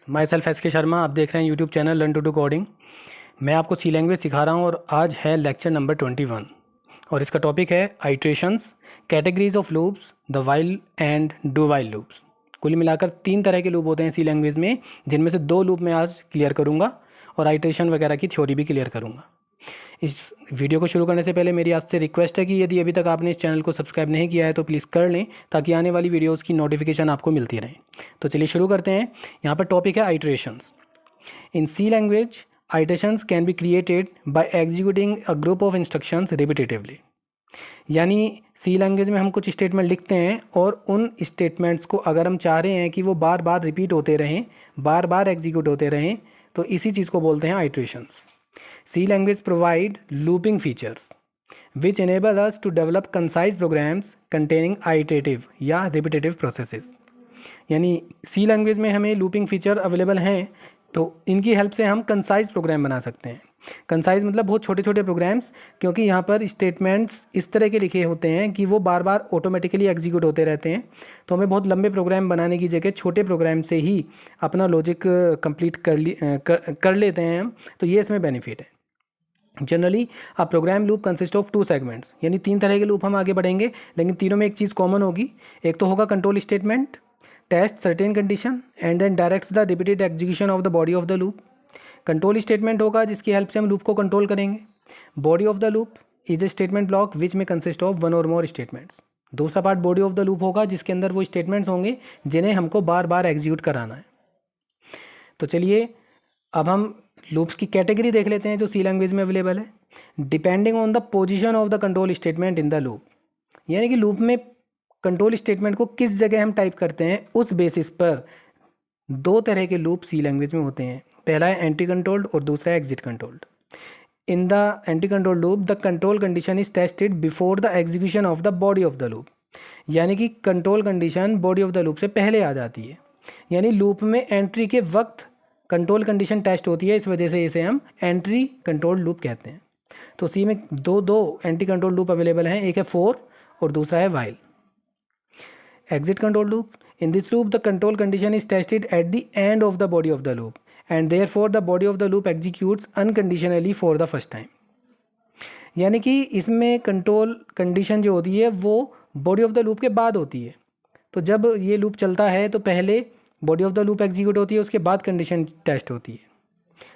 My self S के शर्मा। आप देख रहे हैं YouTube channel learn to do coding. मैं आपको सी लैंग्वेज सिखा रहा हूँ और आज है लेक्चर नंबर 21 और इसका टॉपिक है iterations, categories of loops, the while and do while loops. कुल मिलाकर 3 तरह के लूप होते हैं सी लैंग्वेज में, जिनमें से 2 लूप मैं आज क्लियर करूँगा और आइट्रेशन वगैरह की थ्योरी भी क्लियर करूँगा। इस वीडियो को शुरू करने से पहले मेरी आपसे रिक्वेस्ट है कि यदि अभी तक आपने इस चैनल को सब्सक्राइब नहीं किया है तो प्लीज़ कर लें, ताकि आने वाली वीडियोस की नोटिफिकेशन आपको मिलती रहे। तो चलिए शुरू करते हैं। यहाँ पर टॉपिक है iterations. In C language iterations can be created by executing a group of instructions repetitively. यानी सी लैंग्वेज में हम कुछ स्टेटमेंट लिखते हैं और उन स्टेटमेंट्स को अगर हम चाह रहे हैं कि वो बार बार रिपीट होते रहें, बार बार एग्जीक्यूट होते रहें, तो इसी चीज़ को बोलते हैं iterations. C language provide looping features which enable us to develop concise programs containing iterative या repetitive processes। यानी C लैंग्वेज में हमें लूपिंग फीचर अवेलेबल हैं, तो इनकी हेल्प से हम कंसाइज प्रोग्राम बना सकते हैं। कंसाइज मतलब बहुत छोटे छोटे प्रोग्राम्स, क्योंकि यहाँ पर स्टेटमेंट्स इस तरह के लिखे होते हैं कि वो बार बार ऑटोमेटिकली एग्जीक्यूट होते रहते हैं। तो हमें बहुत लंबे प्रोग्राम बनाने की जगह छोटे प्रोग्राम से ही अपना लॉजिक कंप्लीट कर लेते हैं हम। तो ये इसमें बेनिफिट है। Generally a program loop consist of 2 segments, यानी 3 तरह के लूप हम आगे बढ़ेंगे, लेकिन तीनों में एक चीज़ कॉमन होगी। एक तो होगा control statement, test certain condition and then directs the repeated execution of the body of the loop. Control statement होगा जिसकी हेल्प से हम लूप को कंट्रोल करेंगे। Body of the loop is a statement block which में consist of 1 और more statements. दूसरा part body of the loop होगा जिसके अंदर वो स्टेटमेंट्स होंगे जिन्हें हमको बार बार एग्जीक्यूट कराना है। तो चलिए अब हम लूप्स की कैटेगरी देख लेते हैं जो सी लैंग्वेज में अवेलेबल है। Depending on the position of the control statement in the loop, यानी कि लूप में कंट्रोल स्टेटमेंट को किस जगह हम टाइप करते हैं उस बेसिस पर 2 तरह के लूप सी लैंग्वेज में होते हैं। पहला है एंटी कंट्रोल्ड और दूसरा है exit controlled. In the anti control loop the control condition is tested before the execution of the body of the loop, यानी कि control condition body of the loop से पहले आ जाती है। यानी लूप में एंट्री के वक्त कंट्रोल कंडीशन टेस्ट होती है, इस वजह से इसे हम एंट्री कंट्रोल लूप कहते हैं। तो सी में दो एंटी कंट्रोल लूप अवेलेबल हैं, एक है फॉर और दूसरा है while. Exit control loop, in this loop the control condition is tested at the end of the body of the loop and therefore the body of the loop executes unconditionally for the first time. यानी कि इसमें control condition जो होती है वो body of the loop के बाद होती है। तो जब ये लूप चलता है तो पहले body of the loop execute होती है, उसके बाद कंडीशन टेस्ट होती है।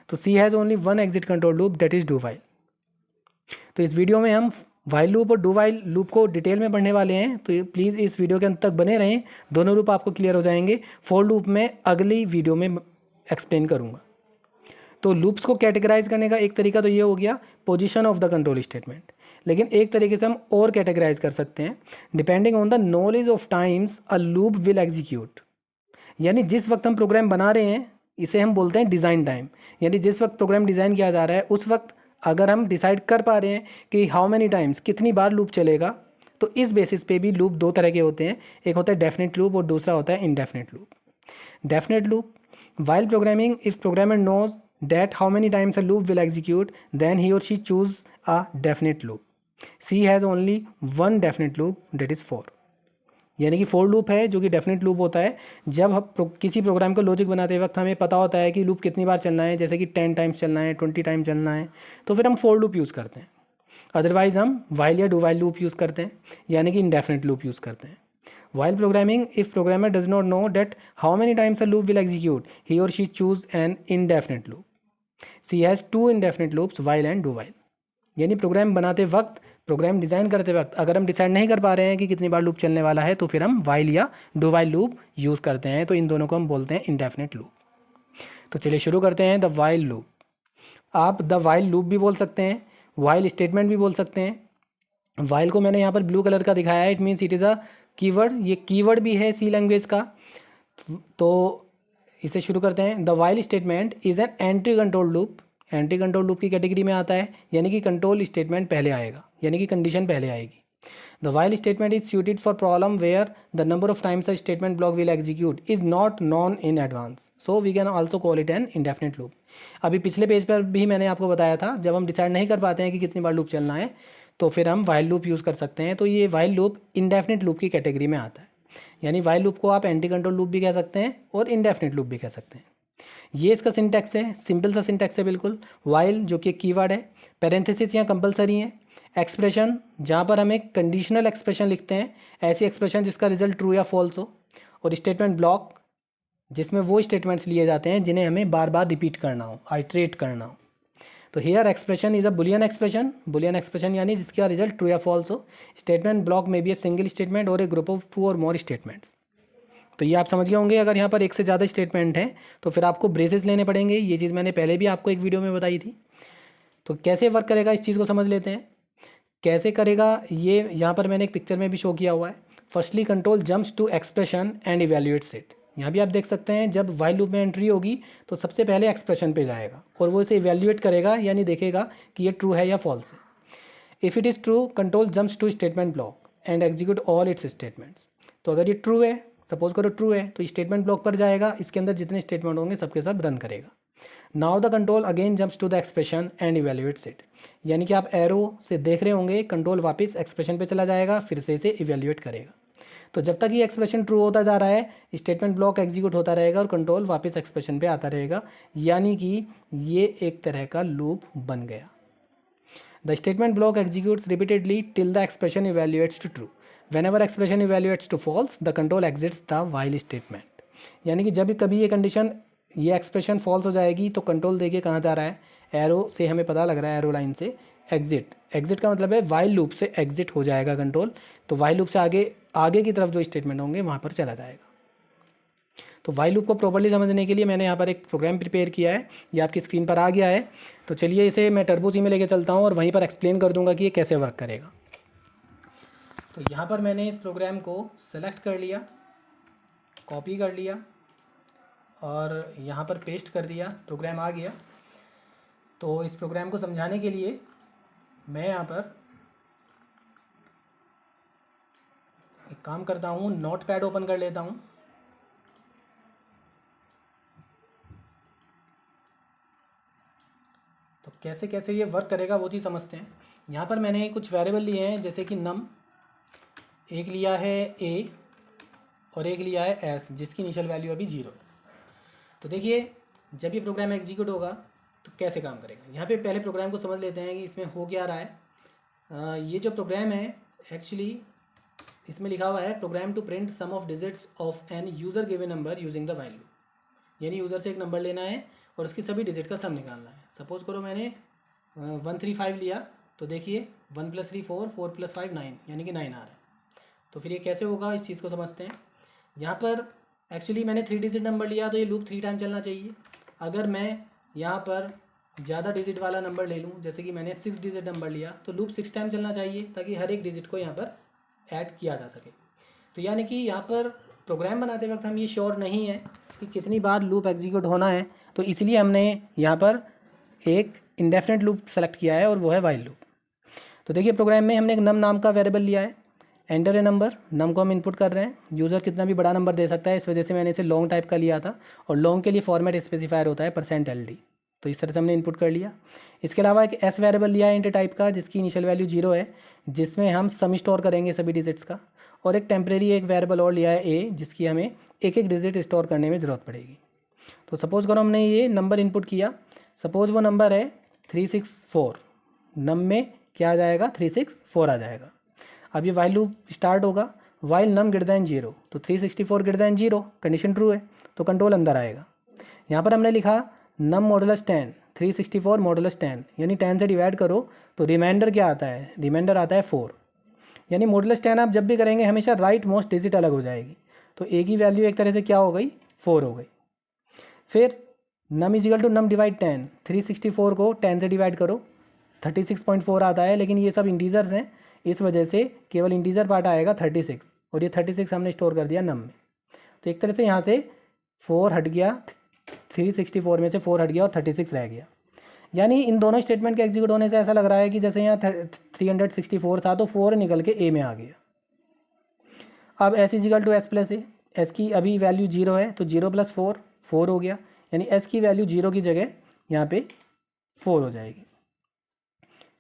तो C has only 1 exit control loop, that is do while. तो इस वीडियो में हम वाइल लूप और डू वाइल लूप को डिटेल में पढ़ने वाले हैं, तो प्लीज़ इस वीडियो के अंत तक बने रहें, दोनों लूप आपको क्लियर हो जाएंगे। फॉर लूप में अगली वीडियो में एक्सप्लेन करूँगा। तो लूप्स को कैटेगराइज करने का एक तरीका तो ये हो गया position of the control statement, लेकिन एक तरीके से हम और कैटेगराइज कर सकते हैं। Depending on the knowledge of times a loop will execute, यानी जिस वक्त हम प्रोग्राम बना रहे हैं इसे हम बोलते हैं डिज़ाइन टाइम। यानी जिस वक्त प्रोग्राम डिज़ाइन किया जा रहा है उस वक्त अगर हम डिसाइड कर पा रहे हैं कि हाउ मैनी टाइम्स, कितनी बार लूप चलेगा, तो इस बेसिस पे भी लूप 2 तरह के होते हैं। एक होता है डेफिनेट लूप और दूसरा होता है indefinite loop. Definite loop, while programming if programmer knows that how many times a loop will execute then he और she choose a definite loop. C has only 1 definite loop, that is for. यानी कि for loop है जो कि definite loop होता है। जब हम किसी प्रोग्राम को लॉजिक बनाते वक्त हमें पता होता है कि लूप कितनी बार चलना है, जैसे कि 10 टाइम्स चलना है, 20 टाइम चलना है, तो फिर हम फॉर लूप यूज़ करते हैं। अदरवाइज हम वाइल या डू वाइल लूप यूज़ करते हैं, यानी कि इनडेफिनेट लूप यूज़ करते हैं। While programming if programmer does not know that how many times a loop will execute he और she choose an indefinite loop. C has 2 indefinite loops, while and do while. यानी program बनाते वक्त, programme design करते वक्त अगर हम decide नहीं कर पा रहे हैं कि कितनी बार लूप चलने वाला है, तो फिर हम वाइल या डू वाइल लूप यूज़ करते हैं। तो इन दोनों को हम बोलते हैं इनडेफिनेट लूप। तो चलिए शुरू करते हैं। द वाइल लूप, आप द वाइल लूप भी बोल सकते हैं, वाइल स्टेटमेंट भी बोल सकते हैं। वाइल को मैंने यहाँ पर ब्लू कलर का दिखाया है, it means it is a keyword. ये कीवर्ड भी है सी लैंग्वेज का। तो इसे शुरू करते हैं। The while statement is an entry control loop. Entry control loop की कैटेगरी में आता है, यानी कि कंट्रोल स्टेटमेंट पहले आएगा, यानी कि कंडीशन पहले आएगी। The while statement is suited for problem where the number of times a statement block will execute is not known in advance, so we can also call it an indefinite loop. अभी पिछले page पर भी मैंने आपको बताया था, जब हम डिसाइड नहीं कर पाते हैं कि कितनी बार लूप चलना है, तो फिर हम वाइल लूप यूज़ कर सकते हैं। तो ये वाइल लूप इंडेफिनेट लूप की कैटेगरी में आता है। यानी वाइल लूप को आप एंटी कंट्रोल लूप भी कह सकते हैं और इंडेफिनेट लूप भी कह सकते हैं। ये इसका सिंटैक्स है, सिंपल सा सिंटैक्स है बिल्कुल। वाइल जो कि एक कीवर्ड है, पैरेंथेसिस यहाँ कंपलसरी है, एक्सप्रेशन जहाँ पर हम एक कंडीशनल एक्सप्रेशन लिखते हैं, ऐसी एक्सप्रेशन जिसका रिजल्ट ट्रू या फॉल्स हो, और स्टेटमेंट ब्लॉक जिसमें वो स्टेटमेंट्स लिए जाते हैं जिन्हें हमें बार बार रिपीट करना हो, आइट्रेट करना हो। तो here expression is a Boolean expression, Boolean expression यानी जिसका रिजल्ट ट्रू या फॉल्स हो। स्टेटमेंट ब्लॉक में भी ए सिंगल स्टेटमेंट और ए ग्रुप ऑफ 2 और मोर स्टेटमेंट्स। तो ये आप समझ गए होंगे। अगर यहाँ पर एक से ज़्यादा स्टेटमेंट हैं तो फिर आपको ब्रेसेस लेने पड़ेंगे। ये चीज़ मैंने पहले भी आपको एक वीडियो में बताई थी। तो कैसे वर्क करेगा इस चीज़ को समझ लेते हैं। कैसे करेगा ये यहाँ पर मैंने एक पिक्चर में भी शो किया हुआ है। Firstly control jumps to expression and evaluates it. यहाँ भी आप देख सकते हैं जब वाइल लूप में एंट्री होगी तो सबसे पहले एक्सप्रेशन पे जाएगा और वो इसे इवैल्यूएट करेगा, यानी देखेगा कि ये ट्रू है या फॉल्स है। If it is true control jumps to statement block and execute all its statements. तो अगर ये ट्रू है, सपोज करो ट्रू है, तो स्टेटमेंट ब्लॉक पर जाएगा, इसके अंदर जितने स्टेटमेंट होंगे सबके सब रन करेगा। Now the control again jumps to the expression and evaluates it. यानी कि आप एरो से देख रहे होंगे कंट्रोल वापस एक्सप्रेशन पे चला जाएगा, फिर से इसे इवैल्यूएट करेगा। तो जब तक ये एक्सप्रेशन ट्रू होता जा रहा है स्टेटमेंट ब्लॉक एग्जीक्यूट होता रहेगा और कंट्रोल वापस एक्सप्रेशन पे आता रहेगा, यानी कि ये एक तरह का लूप बन गया। The statement block executes repeatedly till the expression evaluates to true. Whenever expression evaluates to false, the control exits the while statement। यानी कि जब भी कभी ये कंडीशन, ये एक्सप्रेशन फॉल्स हो जाएगी तो कंट्रोल देखिए कहाँ जा रहा है, एरो से हमें पता लग रहा है, एरो लाइन से एग्जिट। एग्जिट का मतलब है वाइल लूप से एग्जिट हो जाएगा कंट्रोल, तो वाइल लूप से आगे की तरफ जो स्टेटमेंट होंगे वहाँ पर चला जाएगा। तो वाइल लूप को प्रॉपर्ली समझने के लिए मैंने यहाँ पर एक प्रोग्राम प्रिपेयर किया है, ये आपकी स्क्रीन पर आ गया है। तो चलिए इसे मैं टर्बो सी में लेके चलता हूँ और वहीं पर एक्सप्लेन कर दूँगा कि ये कैसे वर्क करेगा। तो यहाँ पर मैंने इस प्रोग्राम को सेलेक्ट कर लिया, कॉपी कर लिया और यहाँ पर पेस्ट कर दिया, प्रोग्राम आ गया। तो इस प्रोग्राम को समझाने के लिए मैं यहाँ पर एक काम करता हूँ, नोटपैड ओपन कर लेता हूँ। तो कैसे कैसे ये वर्क करेगा वो चीज़ समझते हैं। यहाँ पर मैंने कुछ वेरिएबल लिए हैं, जैसे कि नम, एक लिया है ए और एक लिया है एस, जिसकी इनिशियल वैल्यू अभी 0 है। तो देखिए जब ये प्रोग्राम एग्जीक्यूट होगा तो कैसे काम करेगा। यहाँ पे पहले प्रोग्राम को समझ लेते हैं कि इसमें हो क्या रहा है। ये जो प्रोग्राम है एक्चुअली इसमें लिखा हुआ है program to print sum of digits of an user given number using the value. यानी यूज़र से एक नंबर लेना है और उसकी सभी डिजिट का सम निकालना है। सपोज़ करो मैंने 135 लिया, तो देखिए 1 + 3 4, 4 + 5 9, यानी कि 9 आ रहा है। तो फिर ये कैसे होगा इस चीज़ को समझते हैं। यहाँ पर एक्चुअली मैंने 3 डिजिट नंबर लिया तो ये लूप 3 टाइम चलना चाहिए। अगर मैं यहाँ पर ज़्यादा डिजिट वाला नंबर ले लूँ, जैसे कि मैंने 6 डिजिट नंबर लिया, तो लूप 6 टाइम चलना चाहिए ताकि हर एक डिजिट को यहाँ पर ऐड किया जा सके। तो यानी कि यहाँ पर प्रोग्राम बनाते वक्त हम ये श्योर नहीं है कि कितनी बार लूप एग्जीक्यूट होना है, तो इसलिए हमने यहाँ पर एक इंडेफिनेट लूप सेलेक्ट किया है और वो है वाइल लूप। तो देखिए प्रोग्राम में हमने एक नम नाम का वेरिएबल लिया है, एंटर ए नंबर, नम को हम इनपुट कर रहे हैं। यूज़र कितना भी बड़ा नंबर दे सकता है, इस वजह से मैंने इसे लॉन्ग टाइप का लिया था और लॉन्ग के लिए फॉर्मेट स्पेसिफायर होता है %LD। तो इस तरह से हमने इनपुट कर लिया। इसके अलावा एक एस वेरिएबल लिया है इंट टाइप का, जिसकी इनिशियल वैल्यू 0 है, जिसमें हम सम स्टोर करेंगे सभी डिजिट्स का। और एक टेम्प्रेरी एक वेरिएबल और लिया है ए, जिसकी हमें एक एक डिजिट स्टोर करने में ज़रूरत पड़ेगी। तो सपोज़ करो हमने ये नंबर इनपुट किया, सपोज़ वो नंबर है 364, नम में क्या आ जाएगा 364 आ जाएगा। अब ये वाइल लूप स्टार्ट होगा, वाइल नम ग्रेटर दैन 0, तो 364 ग्रेटर दैन 0 कंडीशन ट्रू है तो कंट्रोल अंदर आएगा। यहाँ पर हमने लिखा नम मॉडुलस 10, 364 मॉडुलस 10, यानी 10 से डिवाइड करो तो रिमाइंडर क्या आता है, रिमाइंडर आता है 4। यानी मॉडुलस 10 आप जब भी करेंगे हमेशा राइट मोस्ट डिजिट अलग हो जाएगी, तो ए की वैल्यू एक तरह से क्या हो गई 4 हो गई। फिर नम इजिकल टू नम डिवाइड 10, 364 को 10 से डिवाइड करो 36.4 आता है, लेकिन ये सब इंटीजर्स हैं, इस वजह से केवल इंटीजर पार्ट आएगा 36, और ये 36 हमने स्टोर कर दिया नम में। तो एक तरह से यहाँ से 4 हट गया, 364 में से 4 हट गया और 36 रह गया। यानी इन दोनों स्टेटमेंट के एग्जीक्यूट होने से ऐसा लग रहा है कि जैसे यहाँ 364 था तो 4 निकल के ए में आ गया। अब s is equal to s plus a, s की अभी वैल्यू 0 है तो 0 + 4 4 हो गया, यानी एस की वैल्यू 0 की जगह यहाँ पे 4 हो जाएगी।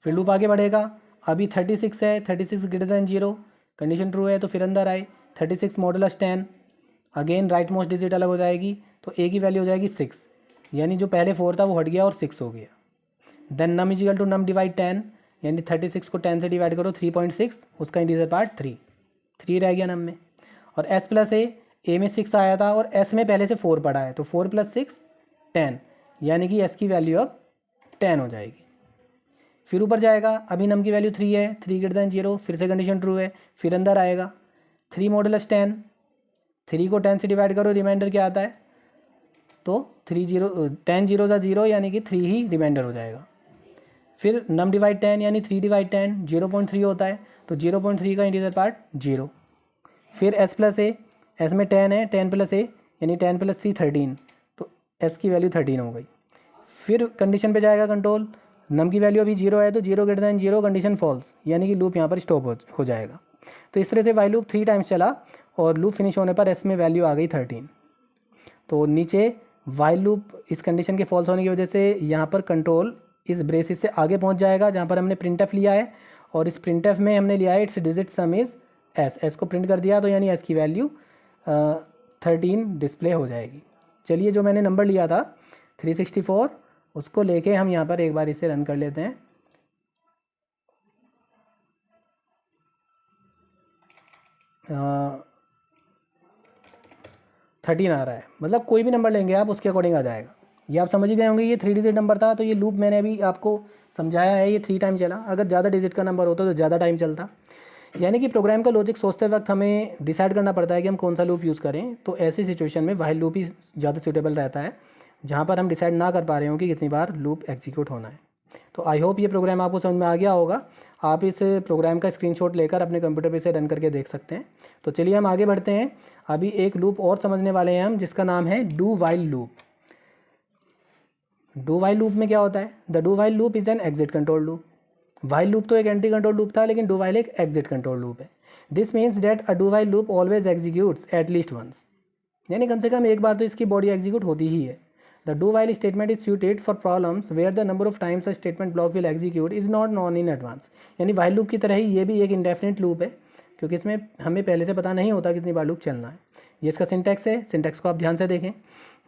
फिर लूप आगे बढ़ेगा, अभी 36 है, 36 ग्रेटर दैन 0 कंडीशन ट्रू है तो फिर अंदर आए 36 modulus 10, again right most digit अलग हो जाएगी तो ए की वैल्यू हो जाएगी 6, यानी जो पहले 4 था वो हट गया और 6 हो गया। Then num is equal to num divide 10, यानी 36 को 10 से डिवाइड करो 3.6, उसका इंटीजर पार्ट 3 रह गया नम में। और एस प्लस ए में 6 आया था और एस में पहले से 4 पड़ा है, तो 4 + 6 10, यानी कि एस की वैल्यू अब 10 हो जाएगी। फिर ऊपर जाएगा, अभी नम की वैल्यू 3 है, 3 > 0, फिर से कंडीशन ट्रू है, फिर अंदर आएगा 3 मॉडुलस 10, 3 को 10 से डिवाइड करो, रिमाइंडर क्या आता है, तो 10 0 0, यानी कि 3 ही रिमाइंडर हो जाएगा। फिर नम डिवाइड 10, यानी 3 डिवाइड 10 0.3 होता है, तो 0.3 का इंटीजर पार्ट 0। फिर एस प्लस ए, एस में 10 है, 10 + ए, यानी 10 + 3 13, तो एस की वैल्यू 13 हो गई। फिर कंडीशन पे जाएगा कंट्रोल, नम की वैल्यू अभी 0 है, तो 0 > 0, कंडीशन फॉल्स, यानी कि लूप यहाँ पर स्टॉप हो जाएगा। तो इस तरह से वाइल लूप 3 टाइम्स चला और लूप फिनिश होने पर एस में वैल्यू आ गई 13। तो नीचे वाइल लूप इस कंडीशन के फॉल्स होने की वजह से यहाँ पर कंट्रोल इस ब्रेसिस से आगे पहुँच जाएगा जहाँ पर हमने प्रिंटफ लिया है, और इस प्रिंटफ में हमने लिया है it's digit some is S को प्रिंट कर दिया, तो यानी एस की वैल्यू 13 डिस्प्ले हो जाएगी। चलिए, जो मैंने नंबर लिया था 364, उसको लेके हम यहाँ पर एक बार इसे रन कर लेते हैं। आ, 13 आ रहा है, मतलब कोई भी नंबर लेंगे आप उसके अकॉर्डिंग आ जाएगा। ये आप समझ ही गए होंगे, ये 3 डिजिट नंबर था, तो ये लूप मैंने अभी आपको समझाया है, ये 3 टाइम चला। अगर ज़्यादा डिजिट का नंबर होता तो ज़्यादा टाइम चलता। यानी कि प्रोग्राम का लॉजिक सोचते वक्त हमें डिसाइड करना पड़ता है कि हम कौन सा लूप यूज़ करें। तो ऐसी सिचुएशन में व्हाइल लूप ही ज़्यादा सूटेबल रहता है, जहाँ पर हम डिसाइड ना कर पा रहे हो कि कितनी बार लूप एग्जीक्यूट होना है। तो आई होप ये प्रोग्राम आपको समझ में आ गया होगा। आप इस प्रोग्राम का स्क्रीनशॉट लेकर अपने कंप्यूटर पे से रन करके देख सकते हैं। तो चलिए हम आगे बढ़ते हैं। अभी एक लूप और समझने वाले हैं हम, जिसका नाम है do while loop. Do while loop में क्या होता है? The do while loop is an exit control loop. While loop तो एक एंटी कंट्रोल लूप था, लेकिन डू वाइल एक एग्जिट कंट्रोल लूप है। This means that a do while loop always executes at least once, यानी कम से कम एक बार तो इसकी बॉडी एग्जीक्यूट होती ही है। The do while statement is suited for problems where the number of times a statement block will execute is not known in advance. यानी वाइल लूप की तरह ही ये भी एक इंडेफिनिट लूप है, क्योंकि इसमें हमें पहले से पता नहीं होता कितनी बार लूप चलना है। ये इसका सिंटैक्स है, सिंटैक्स को आप ध्यान से देखें।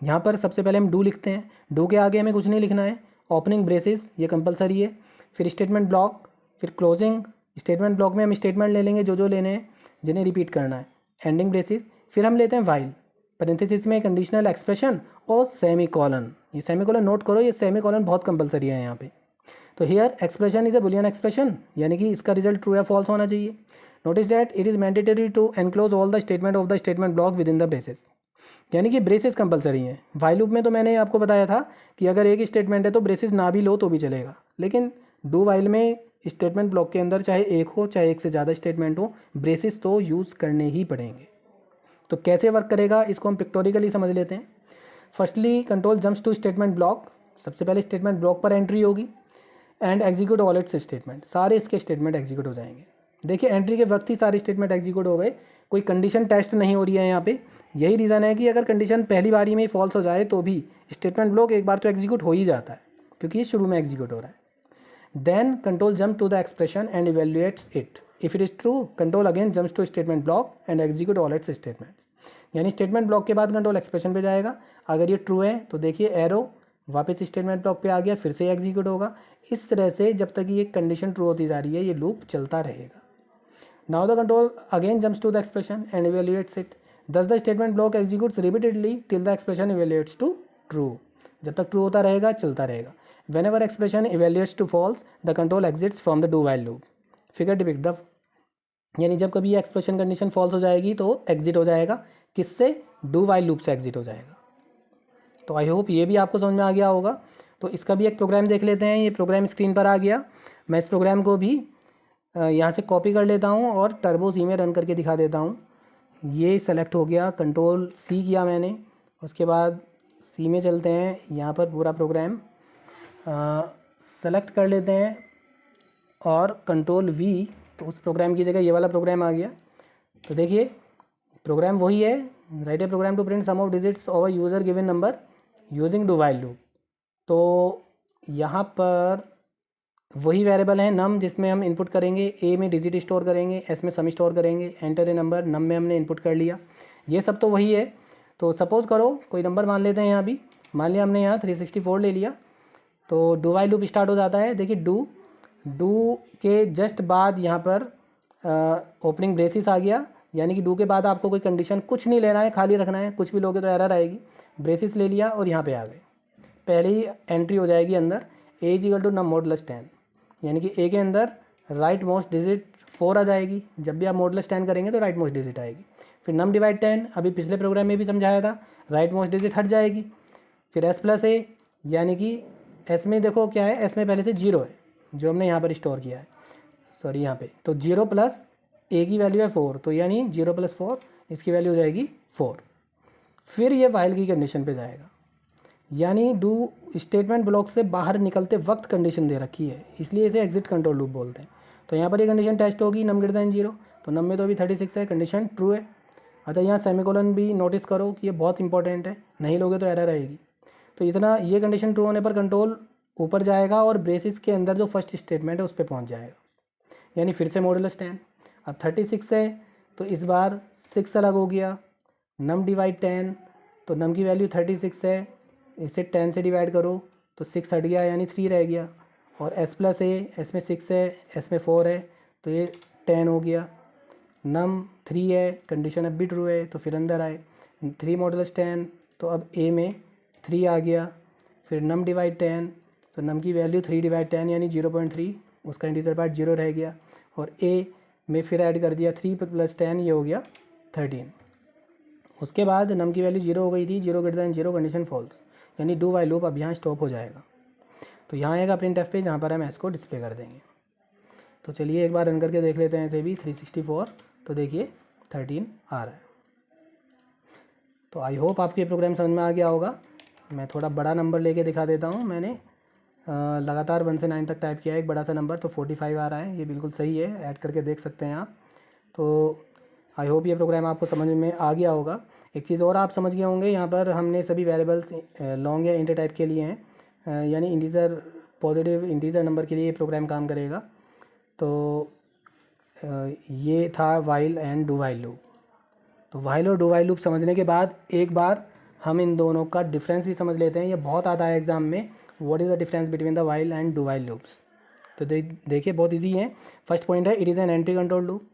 यहाँ पर सबसे पहले हम डू लिखते हैं, डू के आगे हमें कुछ नहीं लिखना है। ओपनिंग ब्रेसेस ये कंपलसरी है, फिर स्टेटमेंट ब्लॉक, फिर क्लोजिंग। स्टेटमेंट ब्लॉक में हम स्टेटमेंट ले लेंगे जो लेने हैं, जिन्हें रिपीट करना है। एंडिंग ब्रेसेस, फिर हम लेते हैं वाइल, पैरेंथेसिस में कंडीशनल एक्सप्रेशन और सेमी कॉलन। ये सेमी कॉलन नोट करो, ये सेमी कॉलन बहुत कंपलसरी है यहाँ पे। तो here expression is a Boolean expression, यानी कि इसका रिजल्ट ट्रू या फॉल्स होना चाहिए। Notice that it is mandatory to enclose all the statement of the statement block within the braces, यानी कि ब्रेसेस कंपलसरी हैं। वाइल लूप में तो मैंने आपको बताया था कि अगर एक ही स्टेटमेंट है तो ब्रेसेस ना भी लो तो भी चलेगा, लेकिन डू वाइल में स्टेटमेंट ब्लॉक के अंदर चाहे एक हो चाहे एक से ज़्यादा स्टेटमेंट हो, ब्रेसेस तो यूज़ करने ही पड़ेंगे। तो कैसे वर्क करेगा इसको हम पिक्टोरिकली समझ लेते हैं। Firstly control jumps to statement block, सबसे पहले स्टेटमेंट ब्लॉक पर एंट्री होगी and execute all its statement, सारे इसके स्टेटमेंट एग्जीक्यूट हो जाएंगे। देखिए एंट्री के वक्त ही सारे स्टेटमेंट एग्जीक्यूट हो गए, कोई कंडीशन टेस्ट नहीं हो रही है यहाँ पे। यही रीज़न है कि अगर कंडीशन पहली बारी में ही फॉल्स हो जाए तो भी स्टेटमेंट ब्लॉक एक बार तो एग्जीक्यूट हो ही जाता है, क्योंकि ये शुरू में एग्जीक्यूट हो रहा है। Then control jump to the expression and evaluates it. If it is true, control again jumps to statement block and execute all its statements, यानी स्टेटमेंट ब्लॉक के बाद कंट्रोल एक्सप्रेशन पे जाएगा। अगर ये ट्रू है तो देखिए एरो वापस स्टेटमेंट ब्लॉक पे आ गया, फिर से एग्जीक्यूट होगा। इस तरह से जब तक ये कंडीशन ट्रू होती जा रही है ये लूप चलता रहेगा। Now the control again jumps to the expression and evaluates it, thus the statement block executes repeatedly till the expression evaluates to true। जब तक ट्रू होता रहेगा चलता रहेगा। whenever expression evaluates to false the control exits from the do while loop। Figure depict the, यानी जब कभी ये एक्सप्रेशन कंडीशन फॉल्स हो जाएगी तो एग्जिट हो जाएगा, किससे? डू वाइल लूप से एग्जिट हो जाएगा। तो आई होप ये भी आपको समझ में आ गया होगा। तो इसका भी एक प्रोग्राम देख लेते हैं। ये प्रोग्राम स्क्रीन पर आ गया, मैं इस प्रोग्राम को भी यहाँ से कॉपी कर लेता हूँ और टर्बो सी में रन करके दिखा देता हूँ। ये सेलेक्ट हो गया, कंट्रोल सी किया मैंने, उसके बाद सी में चलते हैं। यहाँ पर पूरा प्रोग्राम सेलेक्ट कर लेते हैं और कंट्रोल वी, तो उस प्रोग्राम की जगह ये वाला प्रोग्राम आ गया। तो देखिए प्रोग्राम वही है, write a program to print sum of digits of a user given number using do while loop. तो यहाँ पर वही वेरिएबल है नम, जिसमें हम इनपुट करेंगे, ए में डिजिट स्टोर करेंगे, एस में सम स्टोर करेंगे, एंटर ए नंबर, नम में हमने इनपुट कर लिया। ये सब तो वही है। तो सपोज़ करो कोई नंबर मान लेते हैं यहाँ भी मान लिया हमने यहाँ 364 ले लिया, तो डू वाइल लूप स्टार्ट हो जाता है। देखिए डू के जस्ट बाद यहाँ पर ओपनिंग ब्रेसिस आ गया, यानी कि डू के बाद आपको कोई कंडीशन कुछ नहीं लेना है, खाली रखना है। कुछ भी लोगे तो एरर आएगी। ब्रेसिस ले लिया और यहाँ पे आ गए, पहले ही एंट्री हो जाएगी अंदर a is equal to num modulus 10, यानी कि ए के अंदर राइट मोस्ट डिजिट 4 आ जाएगी। जब भी आप मॉडुलस 10 करेंगे तो राइट मोस्ट डिजिट आएगी। फिर नम डिवाइड 10, अभी पिछले प्रोग्राम में भी समझाया था, राइट मोस्ट डिजिट हट जाएगी। फिर एस प्लस ए, यानी कि एस में देखो क्या है, एस में पहले से 0 है जो हमने यहाँ पर स्टोर किया है, सॉरी यहाँ पे, तो 0 प्लस ए की वैल्यू है 4, तो यानी 0 प्लस 4 इसकी वैल्यू हो जाएगी 4। फिर ये वाइल की कंडीशन पे जाएगा, यानी डू स्टेटमेंट ब्लॉक से बाहर निकलते वक्त कंडीशन दे रखी है, इसलिए इसे एग्जिट कंट्रोल लूप बोलते हैं। तो यहाँ पर ये कंडीशन टेस्ट होगी नम ग्रेटर देन 0, तो नम में तो अभी 36 है, कंडीशन ट्रू है। अच्छा, यहाँ सेमीकोलन भी नोटिस करो कि ये बहुत इंपॉर्टेंट है, नहीं लोगे तो एरर आएगी। तो इतना, ये कंडीशन ट्रू होने पर कंट्रोल ऊपर जाएगा और ब्रेसिस के अंदर जो फर्स्ट स्टेटमेंट है उस पर पहुँच जाएगा, यानी फिर से मॉडुलस 10। अब 36 है तो इस बार 6 अलग हो गया, नम डिवाइड 10, तो नम की वैल्यू 36 है, इसे 10 से डिवाइड करो तो 6 हट गया, यानी 3 रह गया। और एस प्लस ए, एस में 6 है, एस में 4 है, तो ये 10 हो गया। नम 3 है, कंडीशन अब भी ट्रू है, तो फिर अंदर आए 3 मॉडुलस 10, तो अब ए में 3 आ गया। फिर नम डिवाइड 10, तो नम की वैल्यू 3 डिवाइड 10 यानी 0.3, उसका इंटीजर पार्ट 0 रह गया। और ए में फिर ऐड कर दिया 3 प्लस 10, ये हो गया 13। उसके बाद नम की वैल्यू 0 हो गई थी, 0 ग्रेटर देन 0, कंडीशन फॉल्स, यानी डू वाइल लूप अब यहाँ स्टॉप हो जाएगा। तो यहाँ आएगा प्रिंट एफ पे, जहाँ पर हम इसको डिस्प्ले कर देंगे। तो चलिए एक बार रन करके देख लेते हैं इसे भी, 364, तो देखिए 13 आ रहा है। तो आई होप आपको ये प्रोग्राम समझ में आ गया होगा। मैं थोड़ा बड़ा नंबर लेके दिखा देता हूँ। मैंने लगातार 1 से 9 तक टाइप किया है, एक बड़ा सा नंबर, तो 45 आ रहा है, ये बिल्कुल सही है, ऐड करके देख सकते हैं आप। तो आई होप ये प्रोग्राम आपको समझ में आ गया होगा। एक चीज़ और आप समझ गए होंगे, यहाँ पर हमने सभी वेरिएबल्स लॉन्ग या इंटर टाइप के लिए हैं, यानी इंटीजर, पॉजिटिव इंटीजर नंबर के लिए ये प्रोग्राम काम करेगा। तो ये था while and do while loop. तो वाइल और डू वाइल लूप समझने के बाद एक बार हम इन दोनों का डिफरेंस भी समझ लेते हैं। ये बहुत आता है एग्जाम में, what is the difference between the while and do while loops. तो देखिए बहुत इजी है। फर्स्ट पॉइंट है, it is an entry control loop.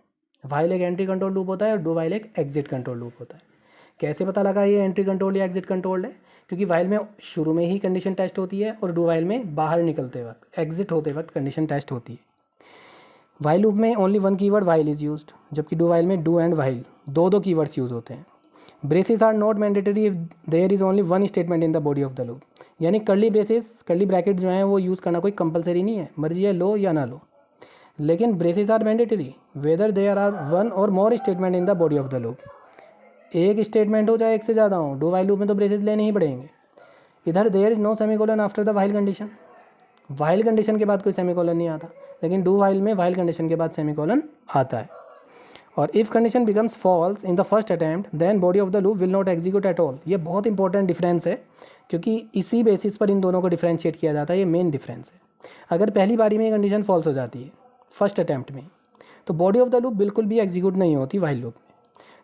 While एक एंट्री कंट्रोल लूप होता है और डू वाइल एक एग्जिट कंट्रोल लूप होता है। कैसे पता लगा ये एंट्री कंट्रोल या एग्जिट कंट्रोल है? क्योंकि वाइल में शुरू में ही कंडीशन टेस्ट होती है और डू वाइल में बाहर निकलते वक्त, एग्जिट होते वक्त कंडीशन टेस्ट होती है। वाइल लूप में only one keyword while is used, जबकि डू वाइल में डू एंड वाइल दो कीवर्ड्स यूज़ होते हैं। Braces are not mandatory if there is only one statement in the body of the loop, यानी curly braces, curly bracket जो हैं वो use करना कोई कंपलसरी नहीं है, मर्जी है लो या ना लो। लेकिन braces are mandatory whether there are one or more statement in the body of the loop. एक स्टेटमेंट हो चाहे एक से ज़्यादा हो, डू वाइल लूप में तो ब्रेसेस लेने ही पड़ेंगे। इधर there is no semicolon after the while condition, while condition के बाद कोई सेमीकोलन नहीं आता, लेकिन डू वाइल में वाइल कंडीशन के बाद सेमीकोलन आता है। और if condition becomes false in the first attempt then body of the loop will not execute at all. ये बहुत इंपॉर्टेंट डिफरेंस है, क्योंकि इसी बेसिस पर इन दोनों को डिफ्रेंशिएट किया जाता है, ये मेन डिफरेंस है। अगर पहली बारी में ये कंडीशन फॉल्स हो जाती है फर्स्ट अटैम्प्ट में, तो बॉडी ऑफ द लूप बिल्कुल भी एग्जीक्यूट नहीं होती वाइल लूप में।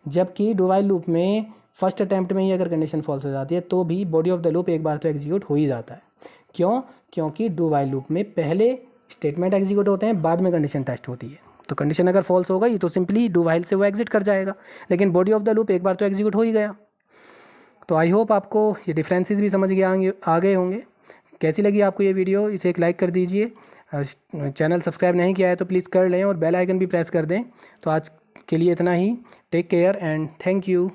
जबकि डू वाइल लूप में फर्स्ट अटैम्प्ट में ही अगर कंडीशन फॉल्स हो जाती है तो भी बॉडी ऑफ द लूप एक बार तो एग्जीक्यूट हो ही जाता है। क्यों? क्योंकि डू वाइल लूप में पहले स्टेटमेंट एग्जीक्यूट होते हैं, बाद में कंडीशन टेस्ट होती है। तो कंडीशन अगर फॉल्स हो गई तो सिंपली डू वाइल से वो एग्जिट कर जाएगा, लेकिन बॉडी ऑफ द लूप एक बार तो एग्जीक्यूट हो ही गया। तो आई होप आपको ये डिफरेंसेस भी समझ आ गए होंगे। कैसी लगी आपको ये वीडियो? इसे एक लाइक कर दीजिए, चैनल सब्सक्राइब नहीं किया है तो प्लीज़ कर लें और बेल आइकन भी प्रेस कर दें। तो आज के लिए इतना ही। Take care and thank you.